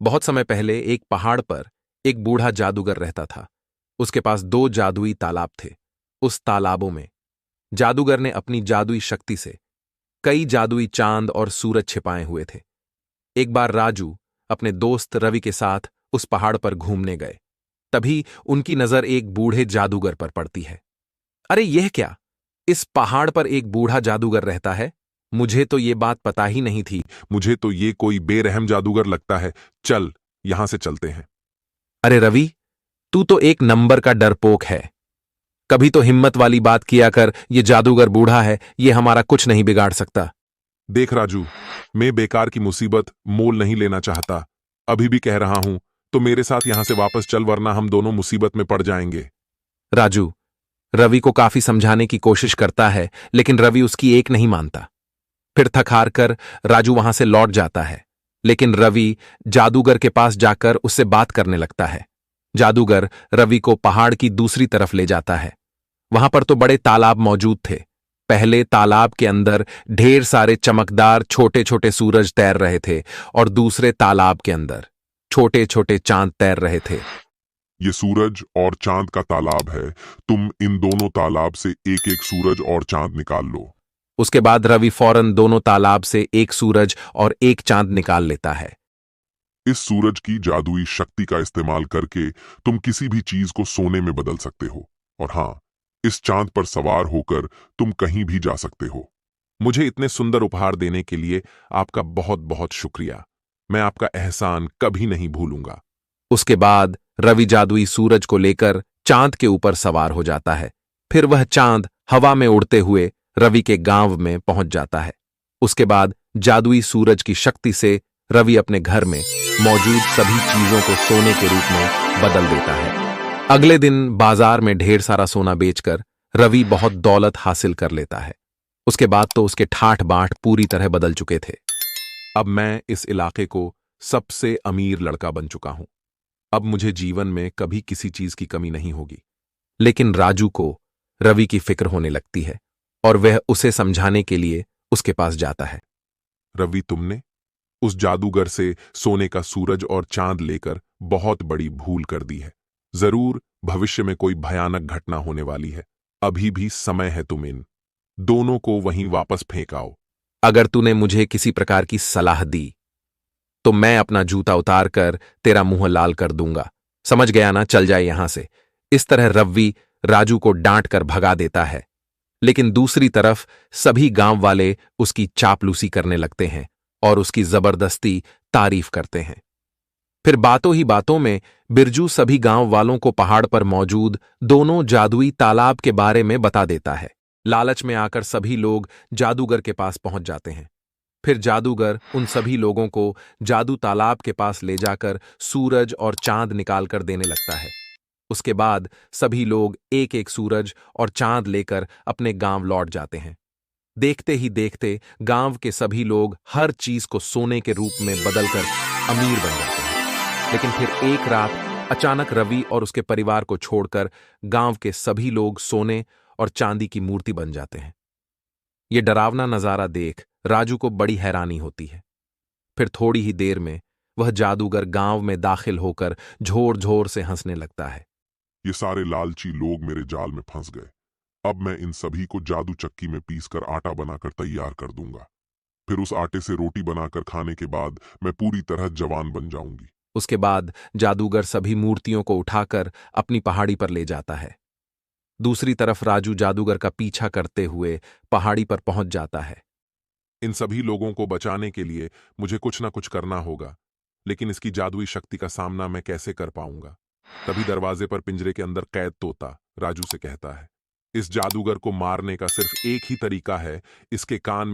बहुत समय पहले एक पहाड़ पर एक बूढ़ा जादूगर रहता था। उसके पास दो जादुई तालाब थे। उस तालाबों में जादूगर ने अपनी जादुई शक्ति से कई जादुई चांद और सूरज छिपाए हुए थे। एक बार राजू अपने दोस्त रवि के साथ उस पहाड़ पर घूमने गए। तभी उनकी नजर एक बूढ़े जादूगर पर पड़ती है। अरे यह क्या, इस पहाड़ पर एक बूढ़ा जादूगर रहता है? मुझे तो ये बात पता ही नहीं थी। मुझे तो ये कोई बेरहम जादूगर लगता है। चल, यहां से चलते हैं। अरे रवि, तू तो एक नंबर का डरपोक है। कभी तो हिम्मत वाली बात किया कर। ये जादूगर बूढ़ा है, ये हमारा कुछ नहीं बिगाड़ सकता। देख राजू, मैं बेकार की मुसीबत मोल नहीं लेना चाहता। अभी भी कह रहा हूं, तो मेरे साथ यहां से वापस चल, वरना हम दोनों मुसीबत में पड़ जाएंगे। राजू रवि को काफी समझाने की कोशिश करता है, लेकिन रवि उसकी एक नहीं मानता। फिर थक हार कर राजू वहां से लौट जाता है। लेकिन रवि जादूगर के पास जाकर उससे बात करने लगता है। जादूगर रवि को पहाड़ की दूसरी तरफ ले जाता है। वहां पर तो बड़े तालाब मौजूद थे। पहले तालाब के अंदर ढेर सारे चमकदार छोटे छोटे सूरज तैर रहे थे और दूसरे तालाब के अंदर छोटे छोटे चांद तैर रहे थे। ये सूरज और चांद का तालाब है। तुम इन दोनों तालाब से एक एक सूरज और चांद निकाल लो। उसके बाद रवि फौरन दोनों तालाब से एक सूरज और एक चांद निकाल लेता है। इस सूरज की जादुई शक्ति का इस्तेमाल करके तुम किसी भी चीज को सोने में बदल सकते हो। और हाँ, इस चांद पर सवार होकर तुम कहीं भी जा सकते हो। मुझे इतने सुंदर उपहार देने के लिए आपका बहुत बहुत शुक्रिया। मैं आपका एहसान कभी नहीं भूलूंगा। उसके बाद रवि जादुई सूरज को लेकर चांद के ऊपर सवार हो जाता है। फिर वह चांद हवा में उड़ते हुए रवि के गांव में पहुंच जाता है। उसके बाद जादुई सूरज की शक्ति से रवि अपने घर में मौजूद सभी चीजों को सोने के रूप में बदल देता है। अगले दिन बाजार में ढेर सारा सोना बेचकर रवि बहुत दौलत हासिल कर लेता है। उसके बाद तो उसके ठाठ बाठ पूरी तरह बदल चुके थे। अब मैं इस इलाके को सबसे अमीर लड़का बन चुका हूं। अब मुझे जीवन में कभी किसी चीज की कमी नहीं होगी। लेकिन राजू को रवि की फिक्र होने लगती है और वह उसे समझाने के लिए उसके पास जाता है। रवि, तुमने उस जादूगर से सोने का सूरज और चांद लेकर बहुत बड़ी भूल कर दी है। जरूर भविष्य में कोई भयानक घटना होने वाली है। अभी भी समय है, तुम इन दोनों को वहीं वापस फेंक आओ। अगर तूने मुझे किसी प्रकार की सलाह दी तो मैं अपना जूता उतार कर तेरा मुंह लाल कर दूंगा। समझ गया ना? चल जाए यहां से। इस तरह रवि राजू को डांट कर भगा देता है। लेकिन दूसरी तरफ सभी गांव वाले उसकी चापलूसी करने लगते हैं और उसकी जबरदस्ती तारीफ करते हैं। फिर बातों ही बातों में बिरजू सभी गांव वालों को पहाड़ पर मौजूद दोनों जादुई तालाब के बारे में बता देता है। लालच में आकर सभी लोग जादूगर के पास पहुंच जाते हैं। फिर जादूगर उन सभी लोगों को जादू तालाब के पास ले जाकर सूरज और चांद निकालकर देने लगता है। उसके बाद सभी लोग एक एक सूरज और चांद लेकर अपने गांव लौट जाते हैं। देखते ही देखते गांव के सभी लोग हर चीज को सोने के रूप में बदलकर अमीर बन जाते हैं। लेकिन फिर एक रात अचानक रवि और उसके परिवार को छोड़कर गांव के सभी लोग सोने और चांदी की मूर्ति बन जाते हैं। ये डरावना नजारा देख राजू को बड़ी हैरानी होती है। फिर थोड़ी ही देर में वह जादूगर गांव में दाखिल होकर झोर झोर से हंसने लगता है। ये सारे लालची लोग मेरे जाल में फंस गए। अब मैं इन सभी को जादू चक्की में पीसकर आटा बनाकर तैयार कर दूंगा। फिर उस आटे से रोटी बनाकर खाने के बाद मैं पूरी तरह जवान बन जाऊंगी। उसके बाद जादूगर सभी मूर्तियों को उठाकर अपनी पहाड़ी पर ले जाता है। दूसरी तरफ राजू जादूगर का पीछा करते हुए पहाड़ी पर पहुंच जाता है। इन सभी लोगों को बचाने के लिए मुझे कुछ ना कुछ करना होगा, लेकिन इसकी जादुई शक्ति का सामना मैं कैसे कर पाऊंगा? तभी दरवाजे पर पिंजरे के अंदर कैद तोता राजू से कहता है, इस जादूगर को मारने का सिर्फ एक ही तरीका है, इसके कान